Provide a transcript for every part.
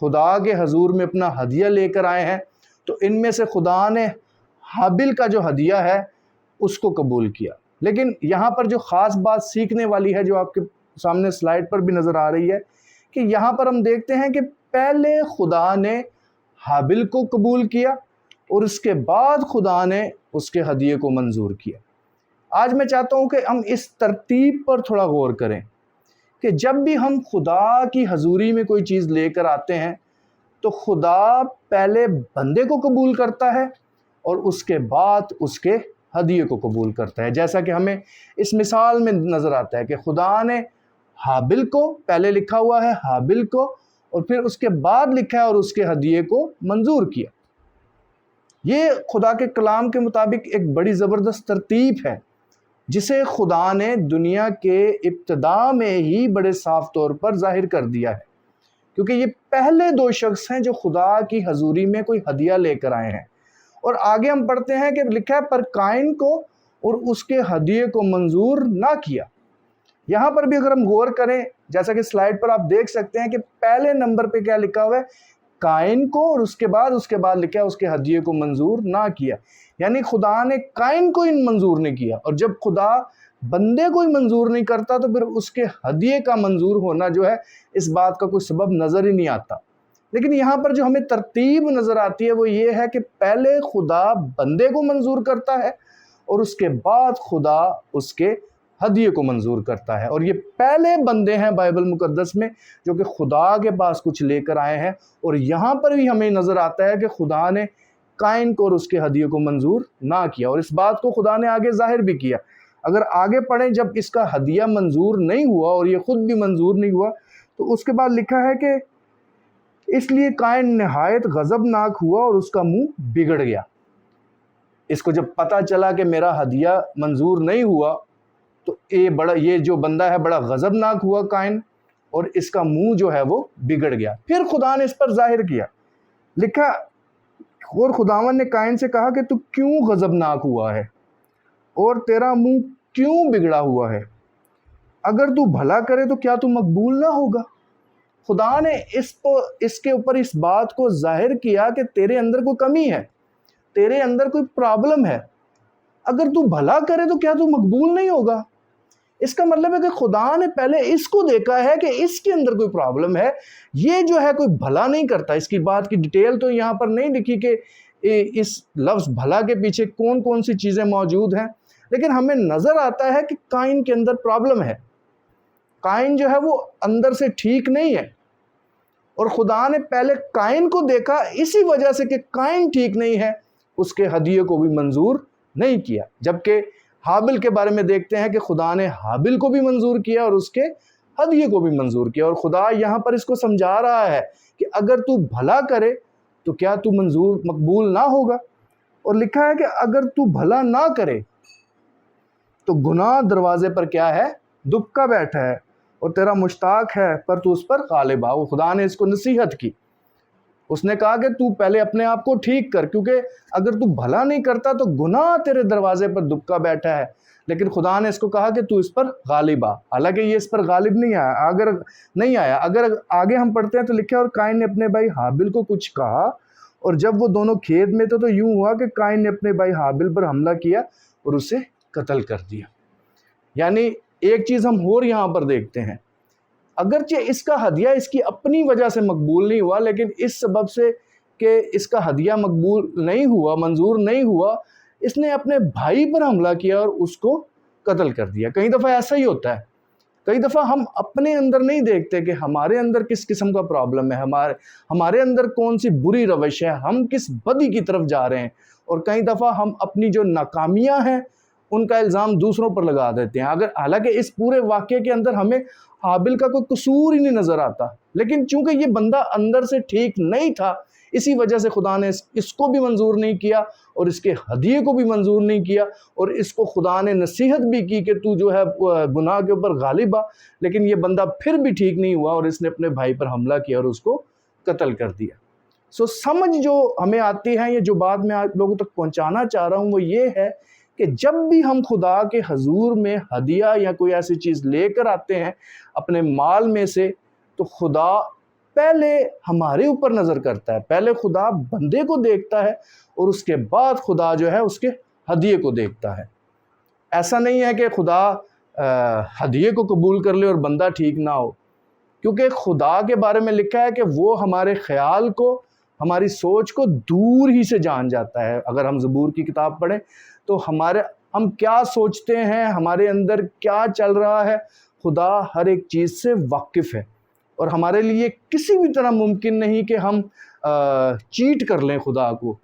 خدا کے حضور میں اپنا ہدیہ لے کر آئے ہیں، تو ان میں سے خدا نے حابل کا جو ہدیہ ہے اس کو قبول کیا۔ لیکن یہاں پر جو خاص بات سیکھنے والی ہے، جو آپ کے سامنے سلائیڈ پر بھی نظر آ رہی ہے، کہ یہاں پر ہم دیکھتے ہیں کہ پہلے خدا نے حابل کو قبول کیا اور اس کے بعد خدا نے اس کے ہدیے کو منظور کیا۔ آج میں چاہتا ہوں کہ ہم اس ترتیب پر تھوڑا غور کریں کہ جب بھی ہم خدا کی حضوری میں کوئی چیز لے کر آتے ہیں تو خدا پہلے بندے کو قبول کرتا ہے اور اس کے بعد اس کے ہدیے کو قبول کرتا ہے۔ جیسا کہ ہمیں اس مثال میں نظر آتا ہے کہ خدا نے حابل کو، پہلے لکھا ہوا ہے حابل کو، اور پھر اس کے بعد لکھا ہے اور اس کے ہدیے کو منظور کیا۔ یہ خدا کے کلام کے مطابق ایک بڑی زبردست ترتیب ہے جسے خدا نے دنیا کے ابتدا میں ہی بڑے صاف طور پر ظاہر کر دیا ہے، کیونکہ یہ پہلے دو شخص ہیں جو خدا کی حضوری میں کوئی ہدیہ لے کر آئے ہیں۔ اور آگے ہم پڑھتے ہیں کہ لکھا ہے پر قائن کو اور اس کے ہدیے کو منظور نہ کیا۔ یہاں پر بھی اگر ہم غور کریں، جیسا کہ سلائیڈ پر آپ دیکھ سکتے ہیں کہ پہلے نمبر پہ کیا لکھا ہوا ہے، قائن کو، اور اس کے بعد لکھا ہے اس کے ہدیے کو منظور نہ کیا۔ یعنی خدا نے قائن کو منظور نہیں کیا، اور جب خدا بندے کو ہی منظور نہیں کرتا تو پھر اس کے ہدیے کا منظور ہونا جو ہے اس بات کا کوئی سبب نظر ہی نہیں آتا۔ لیکن یہاں پر جو ہمیں ترتیب نظر آتی ہے وہ یہ ہے کہ پہلے خدا بندے کو منظور کرتا ہے اور اس کے بعد خدا اس کے ہدیے کو منظور کرتا ہے۔ اور یہ پہلے بندے ہیں بائبل مقدس میں جو کہ خدا کے پاس کچھ لے کر آئے ہیں، اور یہاں پر بھی ہمیں نظر آتا ہے کہ خدا نے قائن کو اور اس کے ہدیے کو منظور نہ کیا، اور اس بات کو خدا نے آگے ظاہر بھی کیا۔ اگر آگے پڑھیں، جب اس کا ہدیہ منظور نہیں ہوا اور یہ خود بھی منظور نہیں ہوا تو اس کے بعد لکھا ہے کہ اس لیے قائن نہایت غضبناک ہوا اور اس کا منہ بگڑ گیا۔ اس کو جب پتہ چلا کہ میرا ہدیہ منظور نہیں ہوا تو یہ جو بندہ ہے بڑا غضبناک ہوا قائن، اور اس کا منہ جو ہے وہ بگڑ گیا۔ پھر خدا نے اس پر ظاہر کیا، لکھا اور خداوند نے قائن سے کہا کہ تو کیوں غضبناک ہوا ہے اور تیرا منہ کیوں بگڑا ہوا ہے؟ اگر تو بھلا کرے تو کیا تو مقبول نہ ہوگا؟ خدا نے اس کے اوپر اس بات کو ظاہر کیا کہ تیرے اندر کوئی کمی ہے، تیرے اندر کوئی پرابلم ہے، اگر تو بھلا کرے تو کیا تو مقبول نہیں ہوگا؟ اس کا مطلب ہے کہ خدا نے پہلے اس کو دیکھا ہے کہ اس کے اندر کوئی پرابلم ہے، یہ جو ہے کوئی بھلا نہیں کرتا۔ اس کی بات کی ڈیٹیل تو یہاں پر نہیں لکھی کہ اس لفظ بھلا کے پیچھے کون کون سی چیزیں موجود ہیں، لیکن ہمیں نظر آتا ہے کہ قائن کے اندر پرابلم ہے، قائن جو ہے وہ اندر سے ٹھیک نہیں ہے، اور خدا نے پہلے قائن کو دیکھا، اسی وجہ سے کہ قائن ٹھیک نہیں ہے اس کے ہدیے کو بھی منظور نہیں کیا۔ جبکہ حابل کے بارے میں دیکھتے ہیں کہ خدا نے حابل کو بھی منظور کیا اور اس کے ہدیے کو بھی منظور کیا، اور خدا یہاں پر اس کو سمجھا رہا ہے کہ اگر تو بھلا کرے تو کیا تو مقبول نہ ہوگا؟ اور لکھا ہے کہ اگر تو بھلا نہ کرے تو گناہ دروازے پر کیا ہے؟ دبکا بیٹھا ہے، اور تیرا مشتاق ہے پر تو اس پر غالب آ۔ وہ خدا نے اس کو نصیحت کی، اس نے کہا کہ تو پہلے اپنے آپ کو ٹھیک کر، کیونکہ اگر تو بھلا نہیں کرتا تو گناہ تیرے دروازے پر دبکا بیٹھا ہے۔ لیکن خدا نے اس کو کہا کہ تو اس پر غالب آ، حالانکہ یہ اس پر غالب نہیں آیا۔ اگر آگے ہم پڑھتے ہیں تو لکھا اور قائن نے اپنے بھائی حابل کو کچھ کہا، اور جب وہ دونوں کھیت میں تھے تو یوں ہوا کہ قائن نے اپنے بھائی حابل پر حملہ کیا اور اسے قتل کر دیا۔ یعنی ایک چیز ہم اور یہاں پر دیکھتے ہیں، اگرچہ اس کا ہدیہ اس کی اپنی وجہ سے مقبول نہیں ہوا، لیکن اس سبب سے کہ اس کا ہدیہ مقبول نہیں ہوا، منظور نہیں ہوا، اس نے اپنے بھائی پر حملہ کیا اور اس کو قتل کر دیا۔ کئی دفعہ ایسا ہی ہوتا ہے، کئی دفعہ ہم اپنے اندر نہیں دیکھتے کہ ہمارے اندر کس قسم کا پرابلم ہے، ہمارے اندر کون سی بری روش ہے، ہم کس بدی کی طرف جا رہے ہیں، اور کئی دفعہ ہم اپنی جو ناکامیاں ہیں ان کا الزام دوسروں پر لگا دیتے ہیں، حالانکہ اس پورے واقعے کے اندر ہمیں حابل کا کوئی قصور ہی نہیں نظر آتا، لیکن چونکہ یہ بندہ اندر سے ٹھیک نہیں تھا، اسی وجہ سے خدا نے اس کو بھی منظور نہیں کیا اور اس کے ہدیے کو بھی منظور نہیں کیا، اور اس کو خدا نے نصیحت بھی کی کہ تو جو ہے گناہ کے اوپر غالب آ، لیکن یہ بندہ پھر بھی ٹھیک نہیں ہوا اور اس نے اپنے بھائی پر حملہ کیا اور اس کو قتل کر دیا۔ سمجھ جو ہمیں آتی ہے، یہ جو بات میں آپ لوگوں تک پہنچانا چاہ رہا ہوں وہ یہ ہے کہ جب بھی ہم خدا کے حضور میں ہدیہ یا کوئی ایسی چیز لے کر آتے ہیں اپنے مال میں سے، تو خدا پہلے ہمارے اوپر نظر کرتا ہے، پہلے خدا بندے کو دیکھتا ہے اور اس کے بعد خدا جو ہے اس کے ہدیے کو دیکھتا ہے۔ ایسا نہیں ہے کہ خدا ہدیے کو قبول کر لے اور بندہ ٹھیک نہ ہو، کیونکہ خدا کے بارے میں لکھا ہے کہ وہ ہمارے خیال کو، ہماری سوچ کو دور ہی سے جان جاتا ہے۔ اگر ہم زبور کی کتاب پڑھیں تو ہم کیا سوچتے ہیں، ہمارے اندر کیا چل رہا ہے، خدا ہر ایک چیز سے واقف ہے، اور ہمارے لیے کسی بھی طرح ممکن نہیں کہ ہم چیٹ کر لیں خدا کو۔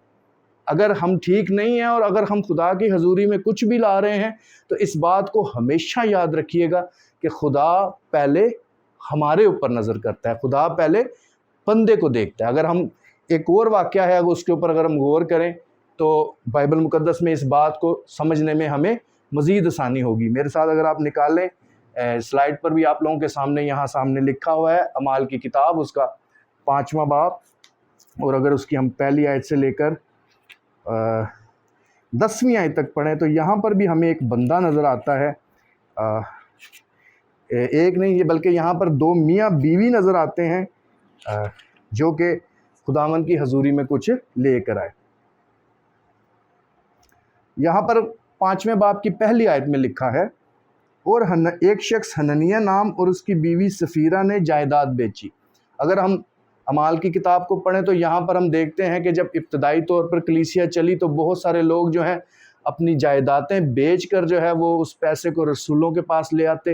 اگر ہم ٹھیک نہیں ہیں اور اگر ہم خدا کی حضوری میں کچھ بھی لا رہے ہیں تو اس بات کو ہمیشہ یاد رکھیے گا کہ خدا پہلے ہمارے اوپر نظر کرتا ہے، خدا پہلے بندے کو دیکھتا ہے۔ اگر ہم ایک اور واقعہ ہے اس کے اوپر اگر ہم غور کریں تو بائبل مقدس میں اس بات کو سمجھنے میں ہمیں مزید آسانی ہوگی۔ میرے ساتھ اگر آپ نکالیں، سلائیڈ پر بھی آپ لوگوں کے سامنے یہاں سامنے لکھا ہوا ہے اعمال کی کتاب، اس کا 5واں باب، اور اگر اس کی ہم پہلی آیت سے لے کر 10ویں آیت تک پڑھیں تو یہاں پر بھی ہمیں ایک بندہ نظر آتا ہے، ایک نہیں یہ بلکہ یہاں پر 2 میاں بیوی نظر آتے ہیں جو کہ خداوند کی حضوری میں کچھ لے کر آئے۔ یہاں پر 5ویں باب کی پہلی آیت میں لکھا ہے، اور ایک شخص حننیہ نام اور اس کی بیوی سفیرہ نے جائیداد بیچی۔ اگر ہم اعمال کی کتاب کو پڑھیں تو یہاں پر ہم دیکھتے ہیں کہ جب ابتدائی طور پر کلیسیا چلی تو بہت سارے لوگ جو ہیں اپنی جائیدادیں بیچ کر جو ہے وہ اس پیسے کو رسولوں کے پاس لے آتے،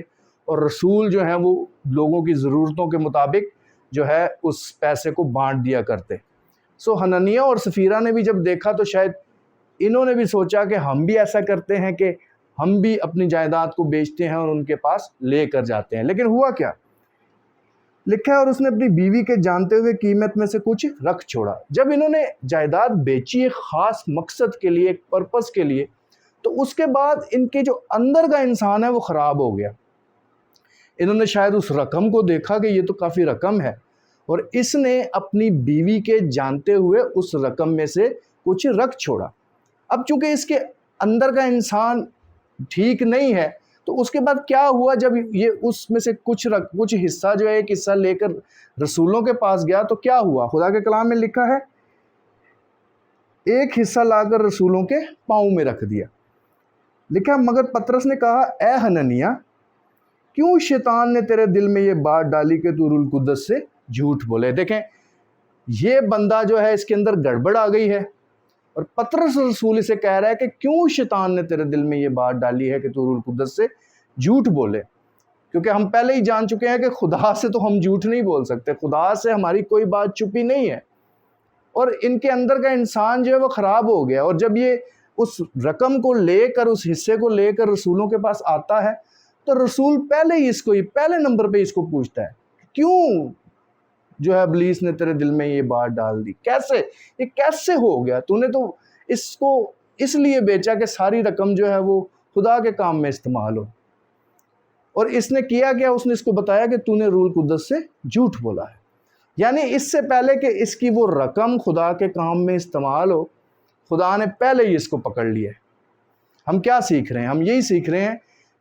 اور رسول جو ہیں وہ لوگوں کی ضرورتوں کے مطابق جو ہے اس پیسے کو بانٹ دیا کرتے۔ حننیہ اور سفیرہ نے بھی جب دیکھا تو شاید انہوں نے بھی سوچا کہ ہم بھی ایسا کرتے ہیں کہ ہم بھی اپنی جائیداد کو بیچتے ہیں اور ان کے پاس لے کر جاتے ہیں۔ لیکن ہوا کیا؟ لکھا ہے اور اس نے اپنی بیوی کے جانتے ہوئے قیمت میں سے کچھ رکھ چھوڑا۔ جب انہوں نے جائیداد بیچی ایک خاص مقصد کے لیے، ایک پرپس کے لیے، تو اس کے بعد ان کے جو اندر کا انسان ہے وہ خراب ہو گیا۔ انہوں نے شاید اس رقم کو دیکھا کہ یہ تو کافی رقم ہے، اور اس نے اپنی بیوی کے جانتے ہوئے اس رقم میں سے کچھ رکھ چھوڑا۔ اب چونکہ اس کے اندر کا انسان ٹھیک نہیں ہے تو اس کے بعد کیا ہوا؟ جب یہ اس میں سے کچھ حصہ جو ہے، ایک حصہ لے کر رسولوں کے پاس گیا تو کیا ہوا؟ خدا کے کلام میں لکھا ہے ایک حصہ لا کر رسولوں کے پاؤں میں رکھ دیا۔ لکھا ہے مگر پطرس نے کہا، اے حننیہ، کیوں شیطان نے تیرے دل میں یہ بات ڈالی کہ تو روح القدس سے جھوٹ بولے؟ دیکھیں یہ بندہ جو ہے اس کے اندر گڑبڑ آ گئی ہے، اور پطرس رسول اسے کہہ رہا ہے کہ کیوں شیطان نے تیرے دل میں یہ بات ڈالی ہے کہ تو روح القدس سے جھوٹ بولے؟ کیونکہ ہم پہلے ہی جان چکے ہیں کہ خدا سے تو ہم جھوٹ نہیں بول سکتے، خدا سے ہماری کوئی بات چھپی نہیں ہے، اور ان کے اندر کا انسان جو ہے وہ خراب ہو گیا۔ اور جب یہ اس رقم کو لے کر، اس حصے کو لے کر رسولوں کے پاس آتا ہے تو رسول پہلے ہی پہلے نمبر پہ اس کو پوچھتا ہے کیوں جو ہے ابلیس نے تیرے دل میں یہ بات ڈال دی؟ یہ کیسے ہو گیا؟ تو نے تو اس کو اس لیے بیچا کہ ساری رقم جو ہے وہ خدا کے کام میں استعمال ہو، اور اس نے کیا کیا؟ اس نے اس کو بتایا کہ تو نے روح القدس سے جھوٹ بولا ہے۔ یعنی اس سے پہلے کہ اس کی وہ رقم خدا کے کام میں استعمال ہو، خدا نے پہلے ہی اس کو پکڑ لیا ہے۔ ہم کیا سیکھ رہے ہیں؟ ہم یہی سیکھ رہے ہیں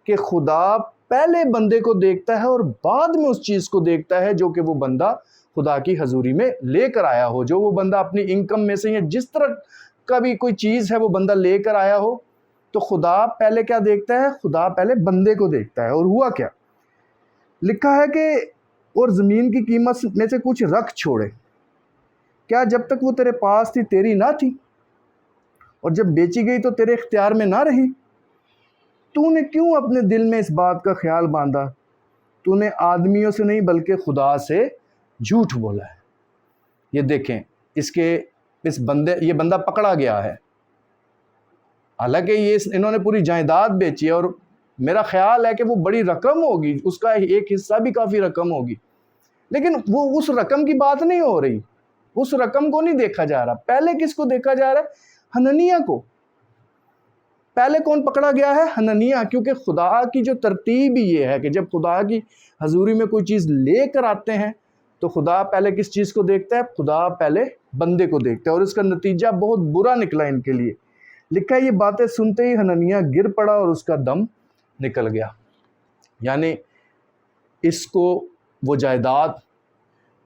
کہ خدا پہلے بندے کو دیکھتا ہے اور بعد میں اس چیز کو دیکھتا ہے جو کہ وہ بندہ خدا کی حضوری میں لے کر آیا ہو، جو وہ بندہ اپنی انکم میں سے یا جس طرح کا بھی کوئی چیز ہے وہ بندہ لے کر آیا ہو، تو خدا پہلے کیا دیکھتا ہے؟ خدا پہلے بندے کو دیکھتا ہے۔ اور ہوا کیا؟ لکھا ہے کہ اور زمین کی قیمت میں سے کچھ رکھ چھوڑے، کیا جب تک وہ تیرے پاس تھی تیری نہ تھی، اور جب بیچی گئی تو تیرے اختیار میں نہ رہی؟ تو نے کیوں اپنے دل میں اس بات کا خیال باندھا؟ تو نے آدمیوں سے نہیں بلکہ خدا سے جھوٹ بولا ہے۔ یہ دیکھیں یہ بندہ پکڑا گیا ہے، حالانکہ انہوں نے پوری جائیداد بیچی ہے، اور میرا خیال ہے کہ وہ بڑی رقم ہوگی، اس کا ایک حصہ بھی کافی رقم ہوگی، لیکن وہ اس رقم کی بات نہیں ہو رہی، اس رقم کو نہیں دیکھا جا رہا۔ پہلے کس کو دیکھا جا رہا ہے؟ حننیہ کو۔ پہلے کون پکڑا گیا ہے؟ حننیہ، کیونکہ خدا کی جو ترتیب ہی یہ ہے کہ جب خدا کی حضوری میں کوئی چیز لے کر آتے ہیں تو خدا پہلے کس چیز کو دیکھتا ہے؟ خدا پہلے بندے کو دیکھتا ہے، اور اس کا نتیجہ بہت برا نکلا ان کے لیے۔ لکھا ہے یہ باتیں سنتے ہی حننیہ گر پڑا اور اس کا دم نکل گیا۔ یعنی اس کو وہ جائیداد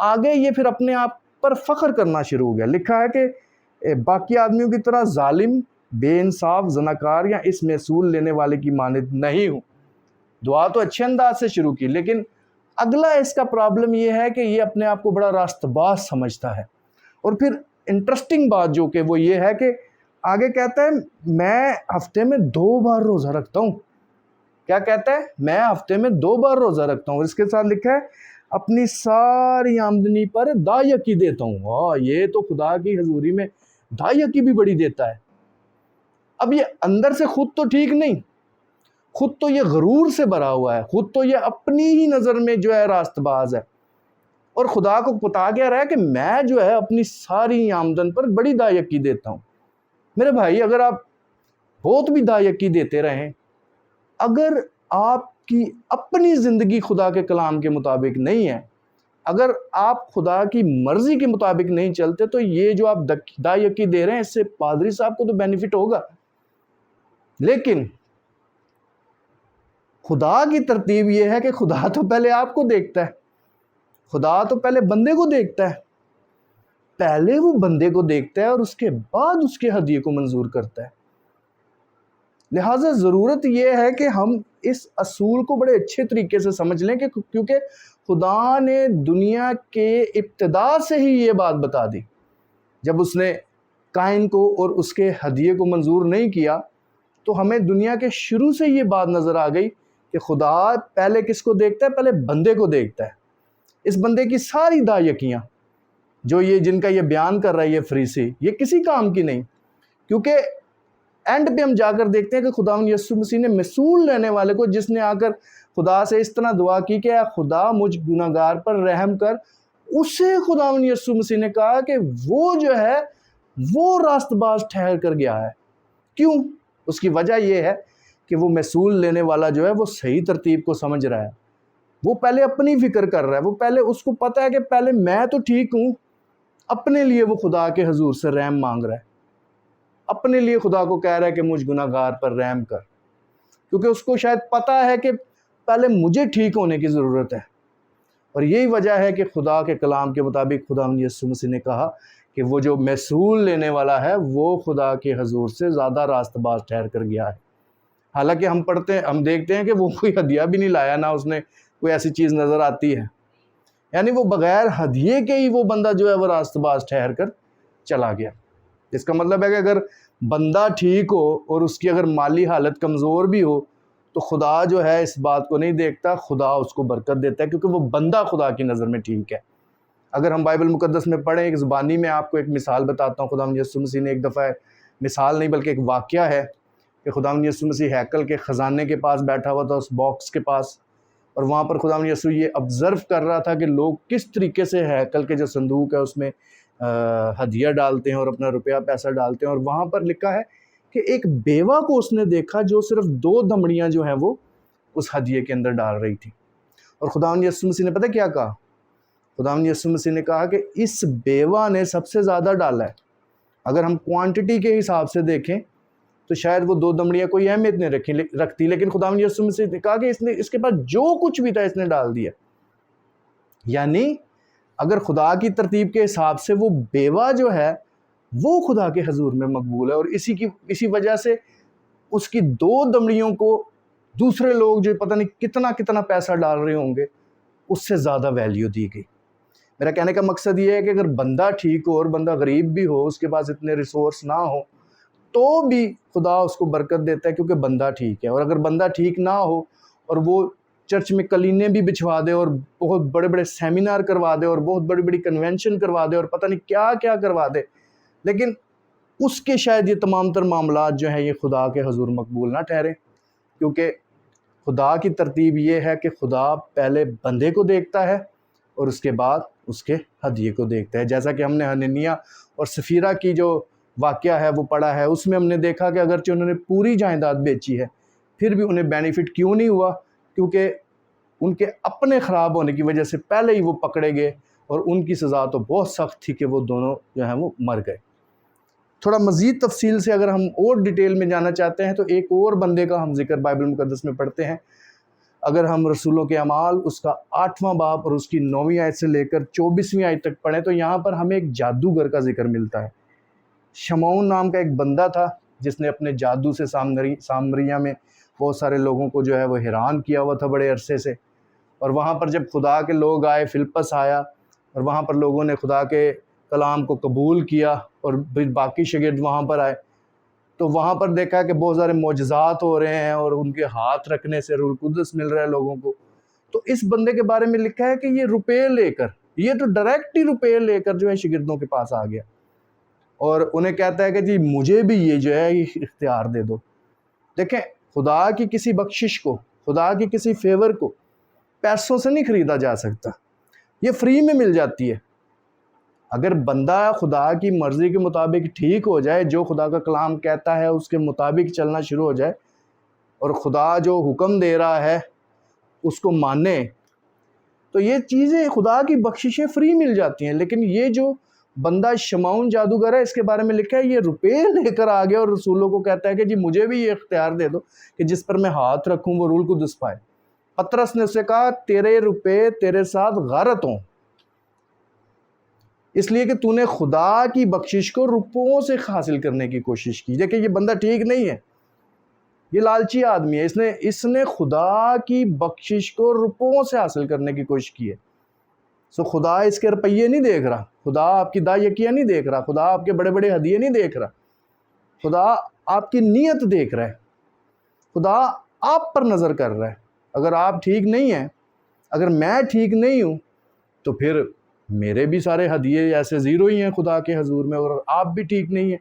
آگے یہ پھر اپنے آپ پر فخر کرنا شروع ہو گیا. لکھا ہے کہ باقی آدمیوں کی طرح ظالم، بے انصاف، زناکار یا اس محصول لینے والے کی مانند نہیں ہوں. دعا تو اچھے انداز سے شروع کی، لیکن اگلا اس کا پرابلم یہ ہے کہ یہ اپنے آپ کو بڑا راست باز سمجھتا ہے. اور پھر انٹرسٹنگ بات جو کہ وہ یہ ہے کہ آگے کہتا ہے میں ہفتے میں 2 بار روزہ رکھتا ہوں. کیا کہتا ہے؟ میں ہفتے میں 2 بار روزہ رکھتا ہوں. اور اس کے ساتھ لکھا ہے اپنی ساری آمدنی پر دایقی دیتا ہوں. یہ تو خدا کی حضوری میں دایقی بھی بڑی دیتا ہے. اب یہ اندر سے خود تو ٹھیک نہیں، خود تو یہ غرور سے بھرا ہوا ہے، خود تو یہ اپنی ہی نظر میں جو ہے راست باز ہے، اور خدا کو بتا کیا رہا ہے کہ میں جو ہے اپنی ساری آمدن پر بڑی دایقی دیتا ہوں. میرے بھائی، اگر آپ بہت بھی دایقی دیتے رہیں، اگر آپ کی اپنی زندگی خدا کے کلام کے مطابق نہیں ہے، اگر آپ خدا کی مرضی کے مطابق نہیں چلتے، تو یہ جو آپ دایقی دے رہے ہیں اس سے پادری صاحب کو تو بینیفٹ ہوگا، لیکن خدا کی ترتیب یہ ہے کہ خدا تو پہلے آپ کو دیکھتا ہے، خدا تو پہلے بندے کو دیکھتا ہے، پہلے وہ بندے کو دیکھتا ہے اور اس کے بعد اس کے ہدیے کو منظور کرتا ہے. لہٰذا ضرورت یہ ہے کہ ہم اس اصول کو بڑے اچھے طریقے سے سمجھ لیں کہ کیونکہ خدا نے دنیا کے ابتدا سے ہی یہ بات بتا دی. جب اس نے قائن کو اور اس کے ہدیے کو منظور نہیں کیا تو ہمیں دنیا کے شروع سے یہ بات نظر آ گئی کہ خدا پہلے کس کو دیکھتا ہے؟ پہلے بندے کو دیکھتا ہے. اس بندے کی ساری دایقیاں جو یہ جن کا یہ بیان کر رہا ہے یہ فریسی، یہ کسی کام کی نہیں، کیونکہ اینڈ پہ ہم جا کر دیکھتے ہیں کہ خداوند یسوع مسیح نے محصول لینے والے کو، جس نے آ کر خدا سے اس طرح دعا کی کہ اے خدا مجھ گناہگار پر رحم کر، اسے خداوند یسوع مسیح نے کہا کہ وہ جو ہے وہ راست باز ٹھہر کر گیا ہے. کیوں؟ اس کی وجہ یہ ہے کہ وہ محصول لینے والا جو ہے وہ صحیح ترتیب کو سمجھ رہا ہے. وہ پہلے اپنی فکر کر رہا ہے، وہ پہلے اس کو پتہ ہے کہ پہلے میں تو ٹھیک ہوں. اپنے لیے وہ خدا کے حضور سے رحم مانگ رہا ہے، اپنے لیے خدا کو کہہ رہا ہے کہ مجھ گناہگار پر رحم کر، کیونکہ اس کو شاید پتہ ہے کہ پہلے مجھے ٹھیک ہونے کی ضرورت ہے. اور یہی وجہ ہے کہ خدا کے کلام کے مطابق خداوند یسوع مسیح نے کہا کہ وہ جو محصول لینے والا ہے وہ خدا کے حضور سے زیادہ راست باز ٹھہر کر گیا ہے. حالانکہ ہم دیکھتے ہیں کہ وہ کوئی ہدیہ بھی نہیں لایا، نہ اس نے کوئی ایسی چیز نظر آتی ہے. یعنی وہ بغیر ہدیے کے ہی وہ بندہ جو ہے وہ راست باز ٹھہر کر چلا گیا. اس کا مطلب ہے کہ اگر بندہ ٹھیک ہو اور اس کی اگر مالی حالت کمزور بھی ہو تو خدا جو ہے اس بات کو نہیں دیکھتا، خدا اس کو برکت دیتا ہے کیونکہ وہ بندہ خدا کی نظر میں ٹھیک ہے. اگر ہم بائبل مقدس میں پڑھیں، ایک زبانی میں آپ کو ایک مثال بتاتا ہوں. خداوند یسوع مسیح نے ایک دفعہ، مثال نہیں بلکہ ایک واقعہ ہے کہ خداوند یسوع مسیح ہیکل کے خزانے کے پاس بیٹھا ہوا تھا، اس باکس کے پاس، اور وہاں پر خداوند یسوع یہ آبزرو کر رہا تھا کہ لوگ کس طریقے سے ہیکل کے جو صندوق ہے اس میں ہدیہ ڈالتے ہیں اور اپنا روپیہ پیسہ ڈالتے ہیں. اور وہاں پر لکھا ہے کہ ایک بیوہ کو اس نے دیکھا جو صرف 2 دمڑیاں جو ہیں وہ اس ہدیے کے اندر ڈال رہی تھی. اور خداوند یسوع مسیح نے پتہ کیا کہا؟ خداوند یسوع مسیح نے کہا کہ اس بیوہ نے سب سے زیادہ ڈالا ہے. اگر ہم کوانٹٹی کے حساب سے دیکھیں تو شاید وہ 2 دمڑیاں کوئی اہمیت نہیں رکھتی، لیکن خداوند یسوع مسیح نے کہا کہ اس کے پاس جو کچھ بھی تھا اس نے ڈال دیا. یعنی اگر خدا کی ترتیب کے حساب سے وہ بیوہ جو ہے وہ خدا کے حضور میں مقبول ہے، اور اسی وجہ سے اس کی 2 دمڑیوں کو دوسرے لوگ جو پتہ نہیں کتنا پیسہ ڈال رہے ہوں گے اس سے زیادہ ویلیو دی گئی. میرا کہنے کا مقصد یہ ہے کہ اگر بندہ ٹھیک ہو اور بندہ غریب بھی ہو، اس کے پاس اتنے ریسورس نہ ہو، تو بھی خدا اس کو برکت دیتا ہے کیونکہ بندہ ٹھیک ہے. اور اگر بندہ ٹھیک نہ ہو اور وہ چرچ میں کلینے بھی بچھوا دے اور بہت بڑے بڑے سیمینار کروا دے اور بہت بڑی بڑی کنونشن کروا دے اور پتہ نہیں کیا کیا کروا دے، لیکن اس کے شاید یہ تمام تر معاملات جو ہیں یہ خدا کے حضور مقبول نہ ٹھہریں، کیونکہ خدا کی ترتیب یہ ہے کہ خدا پہلے بندے کو دیکھتا ہے اور اس کے بعد اس کے ہدیے کو دیکھتا ہے. جیسا کہ ہم نے حنانیہ اور سفیرہ کی جو واقعہ ہے وہ پڑھا ہے، اس میں ہم نے دیکھا کہ اگرچہ انہوں نے پوری جائیداد بیچی ہے پھر بھی انہیں بینیفٹ کیوں نہیں ہوا؟ کیونکہ ان کے اپنے خراب ہونے کی وجہ سے پہلے ہی وہ پکڑے گئے اور ان کی سزا تو بہت سخت تھی کہ وہ دونوں جو ہیں وہ مر گئے. تھوڑا مزید تفصیل سے اگر ہم اور ڈیٹیل میں جانا چاہتے ہیں تو ایک اور بندے کا ہم ذکر بائبل مقدس میں پڑھتے ہیں. اگر ہم رسولوں کے اعمال اس کا 8واں باب اور اس کی 9ویں آیت سے لے کر 24ویں آیت تک پڑھیں تو یہاں پر ہمیں ایک جادوگر کا ذکر ملتا ہے۔ شمعون نام کا ایک بندہ تھا جس نے اپنے جادو سے سامریہ میں بہت سارے لوگوں کو جو ہے وہ حیران کیا ہوا تھا بڑے عرصے سے، اور وہاں پر جب خدا کے لوگ آئے، فلپس آیا، اور وہاں پر لوگوں نے خدا کے کلام کو قبول کیا، اور باقی شاگرد وہاں پر آئے تو وہاں پر دیکھا کہ بہت سارے معجزات ہو رہے ہیں اور ان کے ہاتھ رکھنے سے روح القدس مل رہا ہے لوگوں کو۔ تو اس بندے کے بارے میں لکھا ہے کہ یہ روپے لے کر، یہ تو ڈائریکٹ ہی روپے لے کر جو ہے شاگردوں کے پاس آ گیا، اور انہیں کہتا ہے کہ جی مجھے بھی یہ جو ہے یہ اختیار دے دو۔ دیکھیں، خدا کی کسی بخشش کو، خدا کی کسی فیور کو پیسوں سے نہیں خریدا جا سکتا، یہ فری میں مل جاتی ہے۔ اگر بندہ خدا کی مرضی کے مطابق ٹھیک ہو جائے، جو خدا کا کلام کہتا ہے اس کے مطابق چلنا شروع ہو جائے، اور خدا جو حکم دے رہا ہے اس کو مانے، تو یہ چیزیں خدا کی بخششیں فری مل جاتی ہیں۔ لیکن یہ جو بندہ شمعون جادوگر ہے، اس کے بارے میں لکھا ہے یہ روپے لے کر آ گیا اور رسولوں کو کہتا ہے کہ جی مجھے بھی یہ اختیار دے دو کہ جس پر میں ہاتھ رکھوں وہ روح القدس پائے۔ پطرس نے اسے کہا تیرے روپے تیرے ساتھ غارت ہوں، اس لیے کہ تو نے خدا کی بخشش کو روپوں سے حاصل کرنے کی کوشش کی۔ دیکھیں، یہ بندہ ٹھیک نہیں ہے، یہ لالچی آدمی ہے، اس نے خدا کی بخشش کو روپوں سے حاصل کرنے کی کوشش کی ہے۔ سو خدا اس کے روپیے نہیں دیکھ رہا، خدا آپ کی دائیکیاں نہیں دیکھ رہا، خدا آپ کے بڑے بڑے ہدیے نہیں دیکھ رہا، خدا آپ کی نیت دیکھ رہا ہے، خدا آپ پر نظر کر رہا ہے۔ اگر آپ ٹھیک نہیں ہیں، اگر میں ٹھیک نہیں ہوں، تو پھر میرے بھی سارے ہدیے ایسے زیرو ہی ہیں خدا کے حضور میں، اور آپ بھی ٹھیک نہیں ہیں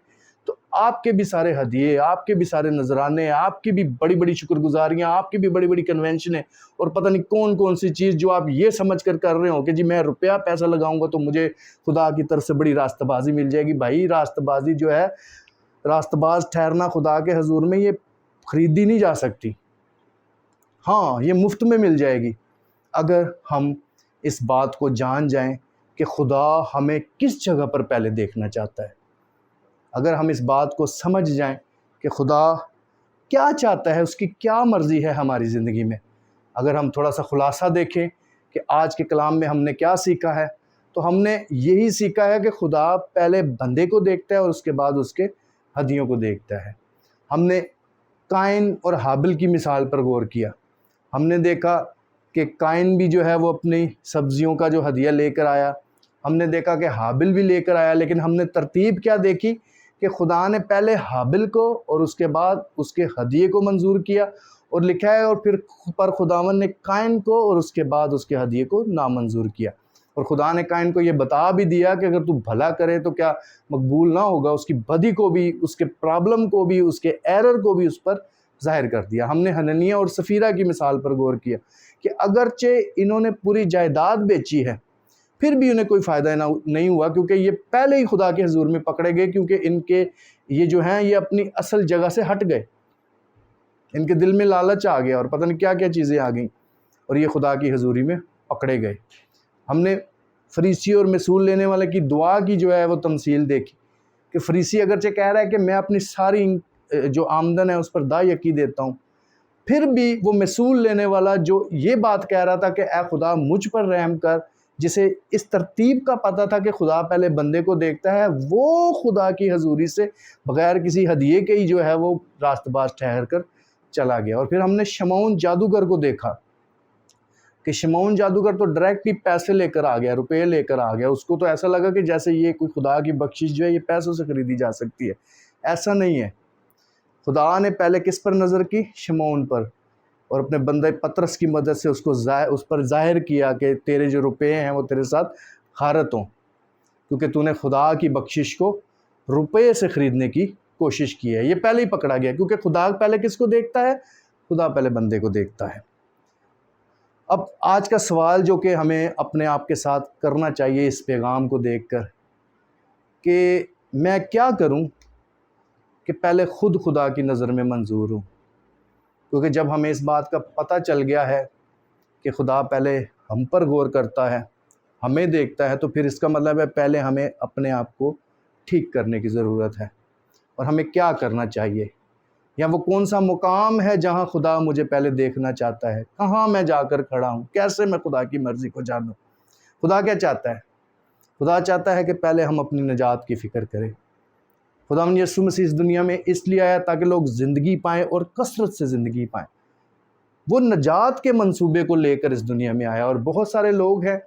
تو آپ کے بھی سارے ہدیے، آپ کے بھی سارے نذرانے، آپ کی بھی بڑی بڑی شکر گزاریاں، آپ کی بھی بڑی بڑی کنونشنیں، اور پتہ نہیں کون کون سی چیز جو آپ یہ سمجھ کر رہے ہو کہ جی میں روپیہ پیسہ لگاؤں گا تو مجھے خدا کی طرف سے بڑی راستہ بازی مل جائے گی۔ بھائی، راستہ بازی جو ہے، راستہ باز ٹھہرنا خدا کے حضور میں یہ خریدی نہیں جا سکتی، ہاں یہ مفت میں مل جائے گی اگر ہم اس بات کو جان جائیں کہ خدا ہمیں کس جگہ پر پہلے دیکھنا چاہتا ہے، اگر ہم اس بات کو سمجھ جائیں کہ خدا کیا چاہتا ہے، اس کی کیا مرضی ہے ہماری زندگی میں۔ اگر ہم تھوڑا سا خلاصہ دیکھیں کہ آج کے کلام میں ہم نے کیا سیکھا ہے، تو ہم نے یہی سیکھا ہے کہ خدا پہلے بندے کو دیکھتا ہے اور اس کے بعد اس کے ہدیوں کو دیکھتا ہے۔ ہم نے قائن اور حابل کی مثال پر غور کیا، ہم نے دیکھا کہ قائن بھی جو ہے وہ اپنی سبزیوں کا جو ہدیہ لے کر آیا، ہم نے دیکھا کہ حابل بھی لے کر آیا، لیکن ہم نے ترتیب کیا دیکھی کہ خدا نے پہلے حابل کو اور اس کے بعد اس کے ہدیے کو منظور کیا، اور لکھا ہے اور پھر پر خداوند نے قائن کو اور اس کے بعد اس کے ہدیے کو نامنظور کیا، اور خدا نے قائن کو یہ بتا بھی دیا کہ اگر تو بھلا کرے تو کیا مقبول نہ ہوگا، اس کی بدی کو بھی، اس کے پرابلم کو بھی، اس کے ایرر کو بھی اس پر ظاہر کر دیا۔ ہم نے حنانیہ اور سفیرہ کی مثال پر غور کیا کہ اگرچہ انہوں نے پوری جائیداد بیچی ہے پھر بھی انہیں کوئی فائدہ نہیں ہوا، کیونکہ یہ پہلے ہی خدا کے حضور میں پکڑے گئے، کیونکہ ان کے یہ جو ہیں یہ اپنی اصل جگہ سے ہٹ گئے، ان کے دل میں لالچ آ گیا اور پتہ نہیں کیا کیا چیزیں آ گئیں، اور یہ خدا کی حضوری میں پکڑے گئے۔ ہم نے فریسی اور مثول لینے والے کی دعا کی جو ہے وہ تمثیل دیکھی کہ فریسی اگرچہ کہہ رہا ہے کہ میں اپنی ساری جو آمدن ہے اس پر دائیکی دیتا ہوں، پھر بھی وہ مثول لینے والا جو یہ بات کہہ رہا تھا کہ اے خدا مجھ پر رحم کر، جسے اس ترتیب کا پتہ تھا کہ خدا پہلے بندے کو دیکھتا ہے، وہ خدا کی حضوری سے بغیر کسی ہدیے کے ہی جو ہے وہ راست باز ٹھہر کر چلا گیا۔ اور پھر ہم نے شمعون جادوگر کو دیکھا کہ شمعون جادوگر تو ڈائریکٹ ہی پیسے لے کر آ گیا، روپے لے کر آ گیا، اس کو تو ایسا لگا کہ جیسے یہ کوئی خدا کی بخشش جو ہے یہ پیسوں سے خریدی جا سکتی ہے۔ ایسا نہیں ہے، خدا نے پہلے کس پر نظر کی؟ شمعون پر، اور اپنے بندے پطرس کی مدد سے اس پر ظاہر کیا کہ تیرے جو روپے ہیں وہ تیرے ساتھ غارت ہوں، کیونکہ تو نے خدا کی بخشش کو روپے سے خریدنے کی کوشش کی ہے۔ یہ پہلے ہی پکڑا گیا، کیونکہ خدا پہلے کس کو دیکھتا ہے؟ خدا پہلے بندے کو دیکھتا ہے۔ اب آج کا سوال جو کہ ہمیں اپنے آپ کے ساتھ کرنا چاہیے اس پیغام کو دیکھ کر، کہ میں کیا کروں کہ پہلے خود خدا کی نظر میں منظور ہوں؟ کیونکہ جب ہمیں اس بات کا پتہ چل گیا ہے کہ خدا پہلے ہم پر غور کرتا ہے، ہمیں دیکھتا ہے، تو پھر اس کا مطلب ہے پہلے ہمیں اپنے آپ کو ٹھیک کرنے کی ضرورت ہے۔ اور ہمیں کیا کرنا چاہیے؟ یا وہ کون سا مقام ہے جہاں خدا مجھے پہلے دیکھنا چاہتا ہے، کہاں میں جا کر کھڑا ہوں، کیسے میں خدا کی مرضی کو جانوں۔ خدا کیا چاہتا ہے؟ خدا چاہتا ہے کہ پہلے ہم اپنی نجات کی فکر کریں۔ خداوند یسوع مسیح اس دنیا میں اس لیے آیا تاکہ لوگ زندگی پائیں اور کثرت سے زندگی پائیں۔ وہ نجات کے منصوبے کو لے کر اس دنیا میں آیا، اور بہت سارے لوگ ہیں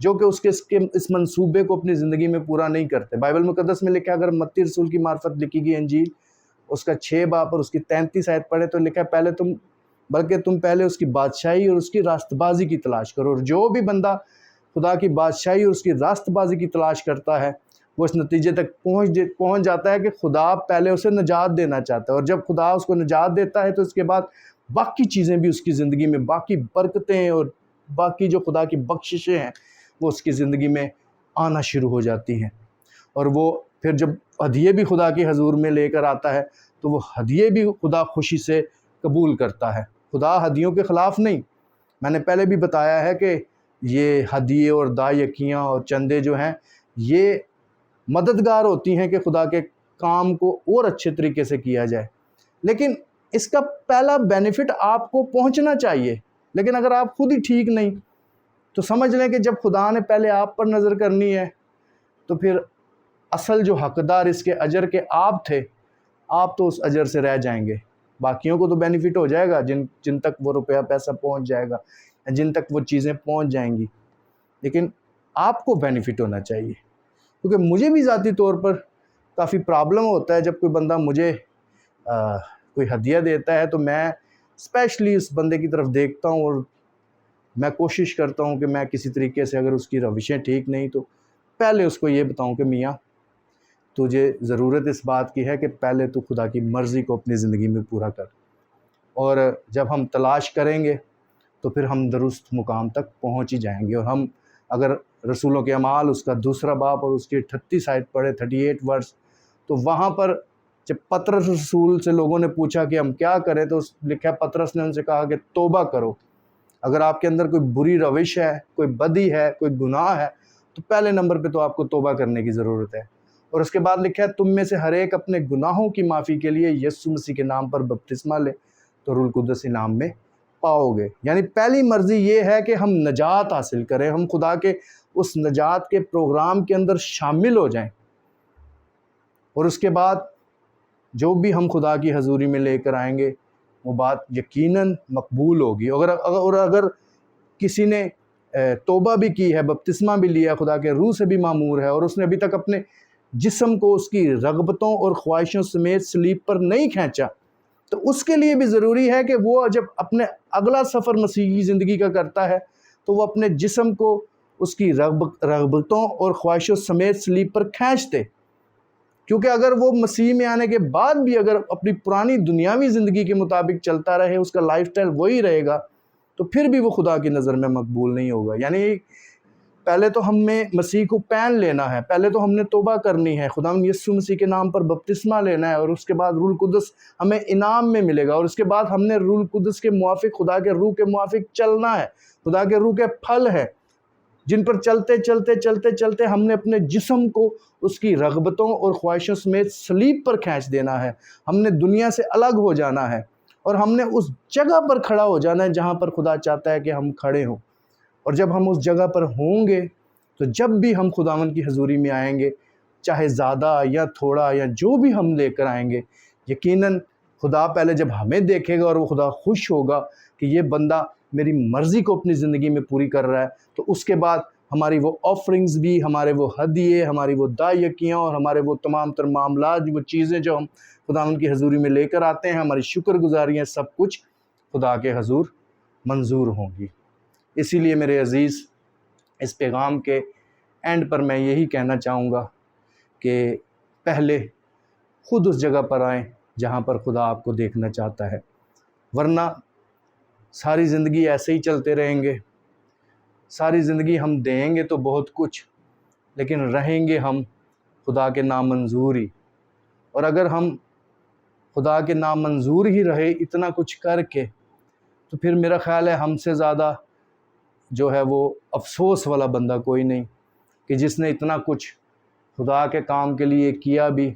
جو کہ اس منصوبے کو اپنی زندگی میں پورا نہیں کرتے۔ بائبل مقدس میں لکھا ہے، اگر متی رسول کی معرفت لکھی گئی انجیل اس کا 6 باب اور اس کی 33 آیت پڑھے تو لکھا ہے بلکہ تم پہلے اس کی بادشاہی اور اس کی راست بازی کی تلاش کرو۔ اور جو بھی بندہ خدا کی بادشاہی اور اس کی راست بازی کی تلاش کرتا ہے وہ اس نتیجے تک پہنچ جاتا ہے کہ خدا پہلے اسے نجات دینا چاہتا ہے، اور جب خدا اس کو نجات دیتا ہے تو اس کے بعد باقی چیزیں بھی اس کی زندگی میں، باقی برکتیں اور باقی جو خدا کی بخششیں ہیں وہ اس کی زندگی میں آنا شروع ہو جاتی ہیں۔ اور وہ پھر جب ہدیے بھی خدا کے حضور میں لے کر آتا ہے تو وہ ہدیے بھی خدا خوشی سے قبول کرتا ہے۔ خدا ہدیوں کے خلاف نہیں۔ میں نے پہلے بھی بتایا ہے کہ یہ ہدیے اور دائیکیاں اور چندے جو ہیں یہ مددگار ہوتی ہیں کہ خدا کے کام کو اور اچھے طریقے سے کیا جائے، لیکن اس کا پہلا بینیفٹ آپ کو پہنچنا چاہیے۔ لیکن اگر آپ خود ہی ٹھیک نہیں تو سمجھ لیں کہ جب خدا نے پہلے آپ پر نظر کرنی ہے تو پھر اصل جو حقدار اس کے اجر کے آپ تھے، آپ تو اس اجر سے رہ جائیں گے۔ باقیوں کو تو بینیفٹ ہو جائے گا، جن تک وہ روپیہ پیسہ پہنچ جائے گا، جن تک وہ چیزیں پہنچ جائیں گی، لیکن آپ کو بینیفٹ ہونا چاہیے۔ کیونکہ مجھے بھی ذاتی طور پر کافی پرابلم ہوتا ہے جب کوئی بندہ مجھے کوئی ہدیہ دیتا ہے تو میں اسپیشلی اس بندے کی طرف دیکھتا ہوں اور میں کوشش کرتا ہوں کہ میں کسی طریقے سے، اگر اس کی روشیں ٹھیک نہیں تو پہلے اس کو یہ بتاؤں کہ میاں تجھے ضرورت اس بات کی ہے کہ پہلے تو خدا کی مرضی کو اپنی زندگی میں پورا کر، اور جب ہم تلاش کریں گے تو پھر ہم درست مقام تک پہنچ ہی جائیں گے۔ اور ہم اگر رسولوں کے اعمال اس کا 2 باب اور اس کی 38 آیت پڑھے، 38 ورس، تو وہاں پر جب پطرس رسول سے لوگوں نے پوچھا کہ ہم کیا کریں تو لکھا ہے پطرس نے ان سے کہا کہ توبہ کرو۔ اگر آپ کے اندر کوئی بری روش ہے، کوئی بدی ہے، کوئی گناہ ہے تو پہلے نمبر پہ تو آپ کو توبہ کرنے کی ضرورت ہے۔ اور اس کے بعد لکھا ہے تم میں سے ہر ایک اپنے گناہوں کی معافی کے لیے یسوع مسیح کے نام پر بپتسمہ لے تو روح القدس انعام میں پاؤ گے۔ یعنی پہلی مرضی یہ ہے کہ ہم نجات حاصل کریں، ہم خدا کے اس نجات کے پروگرام کے اندر شامل ہو جائیں، اور اس کے بعد جو بھی ہم خدا کی حضوری میں لے کر آئیں گے وہ بات یقیناً مقبول ہوگی۔ اگر کسی نے توبہ بھی کی ہے، بپتسمہ بھی لیا، خدا کے روح سے بھی معمور ہے، اور اس نے ابھی تک اپنے جسم کو اس کی رغبتوں اور خواہشوں سمیت صلیب پر نہیں کھینچا، تو اس کے لیے بھی ضروری ہے کہ وہ جب اپنے اگلا سفر مسیحی زندگی کا کرتا ہے تو وہ اپنے جسم کو اس کی رغبتوں اور خواہشوں سمیت صلیب پر کھینچ دے۔ کیونکہ اگر وہ مسیح میں آنے کے بعد بھی اگر اپنی پرانی دنیاوی زندگی کے مطابق چلتا رہے، اس کا لائف سٹائل وہی رہے گا، تو پھر بھی وہ خدا کی نظر میں مقبول نہیں ہوگا۔ یعنی پہلے تو ہمیں مسیح کو پہن لینا ہے، پہلے تو ہم نے توبہ کرنی ہے، خداوند یسوع مسیح کے نام پر بپتسمہ لینا ہے، اور اس کے بعد روح القدس ہمیں انعام میں ملے گا، اور اس کے بعد ہم نے روح القدس کے موافق، خدا کے روح کے موافق چلنا ہے۔ خدا کے روح کے پھل ہیں جن پر چلتے چلتے چلتے چلتے ہم نے اپنے جسم کو اس کی رغبتوں اور خواہشوں سمیت صلیب پر کھینچ دینا ہے۔ ہم نے دنیا سے الگ ہو جانا ہے، اور ہم نے اس جگہ پر کھڑا ہو جانا ہے جہاں پر خدا چاہتا ہے کہ ہم کھڑے ہوں۔ اور جب ہم اس جگہ پر ہوں گے تو جب بھی ہم خداوند کی حضوری میں آئیں گے، چاہے زیادہ یا تھوڑا یا جو بھی ہم لے کر آئیں گے، یقیناً خدا پہلے جب ہمیں دیکھے گا اور وہ خدا خوش ہوگا کہ یہ بندہ میری مرضی کو اپنی زندگی میں پوری کر رہا ہے، تو اس کے بعد ہماری وہ آفرنگز بھی، ہمارے وہ ہدیے، ہماری وہ دائیکیاں اور ہمارے وہ تمام تر معاملات، وہ چیزیں جو ہم خداوند کی حضوری میں لے کر آتے ہیں، ہماری شکر گزاریاں، سب کچھ خدا کے حضور منظور ہوں گی۔ اسی لیے میرے عزیز، اس پیغام کے اینڈ پر میں یہی کہنا چاہوں گا کہ پہلے خود اس جگہ پر آئیں جہاں پر خدا آپ کو دیکھنا چاہتا ہے، ورنہ ساری زندگی ایسے ہی چلتے رہیں گے۔ ساری زندگی ہم دیں گے تو بہت کچھ، لیکن رہیں گے ہم خدا کے نامنظور ہی۔ اور اگر ہم خدا کے نامنظور ہی رہے اتنا کچھ کر کے، تو پھر میرا خیال ہے ہم سے زیادہ جو ہے وہ افسوس والا بندہ کوئی نہیں، کہ جس نے اتنا کچھ خدا کے کام کے لیے کیا بھی،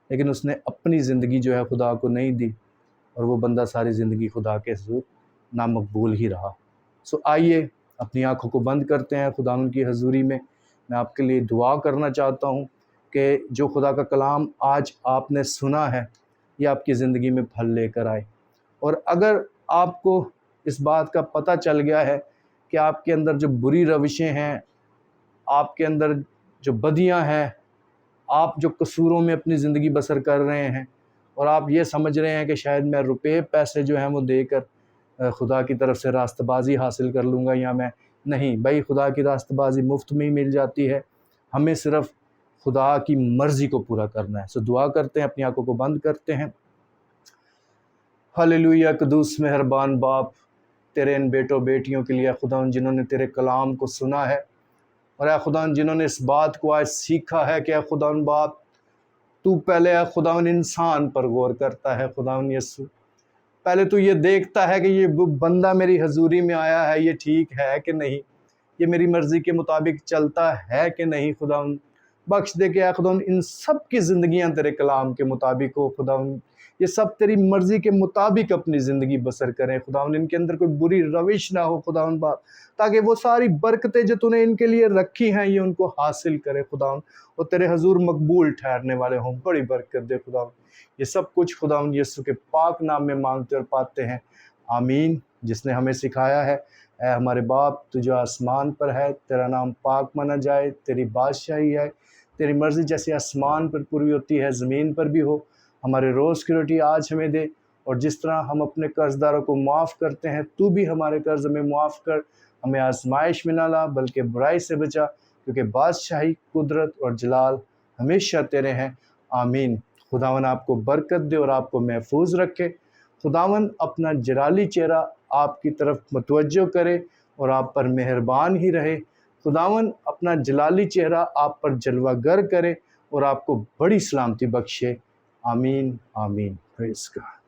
لیکن اس نے اپنی زندگی جو ہے خدا کو نہیں دی، اور وہ بندہ ساری زندگی خدا کے حضور نامقبول ہی رہا۔ آئیے اپنی آنکھوں کو بند کرتے ہیں خداوند کی حضوری میں آپ کے لیے دعا کرنا چاہتا ہوں کہ جو خدا کا کلام آج آپ نے سنا ہے یہ آپ کی زندگی میں پھل لے کر آئے، اور اگر آپ کو اس بات کا پتہ چل گیا ہے کہ آپ کے اندر جو بری روشیں ہیں، آپ کے اندر جو بدیاں ہیں، آپ جو قصوروں میں اپنی زندگی بسر کر رہے ہیں، اور آپ یہ سمجھ رہے ہیں کہ شاید میں روپے پیسے جو ہیں وہ دے کر خدا کی طرف سے راستہ بازی حاصل کر لوں گا، یا میں نہیں بھائی، خدا کی راستہ بازی مفت میں ہی مل جاتی ہے، ہمیں صرف خدا کی مرضی کو پورا کرنا ہے۔ دعا کرتے ہیں، اپنی آنکھوں کو بند کرتے ہیں۔ ہلیلویا، قدوس مہربان باپ، تیرے ان بیٹوں بیٹیوں کے لیے خداوند جنہوں نے تیرے کلام کو سنا ہے، اور اے خداوند جنہوں نے اس بات کو آج سیکھا ہے کہ اے خداوند باپ، تو پہلے اے خداوند انسان پر غور کرتا ہے۔ خداوند یسوع، پہلے تو یہ دیکھتا ہے کہ یہ بندہ میری حضوری میں آیا ہے، یہ ٹھیک ہے کہ نہیں، یہ میری مرضی کے مطابق چلتا ہے کہ نہیں۔ خداوند بخش دے کہ اے خداوند ان سب کی زندگیاں تیرے کلام کے مطابق ہو۔ خداوند یہ سب تیری مرضی کے مطابق اپنی زندگی بسر کریں۔ خداوند ان کے اندر کوئی بری روش نہ ہو خداوند باپ، تاکہ وہ ساری برکتیں جو تو نے ان کے لیے رکھی ہیں یہ ان کو حاصل کرے خداوند، اور تیرے حضور مقبول ٹھہرنے والے ہوں۔ بڑی برکت دے خداوند۔ یہ سب کچھ خداوند یسوع کے پاک نام میں مانگتے اور پاتے ہیں، آمین۔ جس نے ہمیں سکھایا ہے، اے ہمارے باپ تو جو آسمان پر ہے، تیرا نام پاک مانا جائے، تیری بادشاہی ہے، تیری مرضی جیسے آسمان پر پوری ہوتی ہے زمین پر بھی ہو۔ ہمارے روز کی روٹی آج ہمیں دے، اور جس طرح ہم اپنے قرض داروں کو معاف کرتے ہیں، تو بھی ہمارے قرض ہمیں معاف کر، ہمیں آزمائش میں نہ لا بلکہ برائی سے بچا، کیونکہ بادشاہی، قدرت اور جلال ہمیشہ تیرے ہیں، آمین۔ خداوند آپ کو برکت دے اور آپ کو محفوظ رکھے۔ خداوند اپنا جلالی چہرہ آپ کی طرف متوجہ کرے اور آپ پر مہربان ہی رہے۔ خداوند اپنا جلالی چہرہ آپ پر جلوہ گر کرے اور آپ کو بڑی سلامتی بخشے، آمین آمین۔ پریز گاڈ۔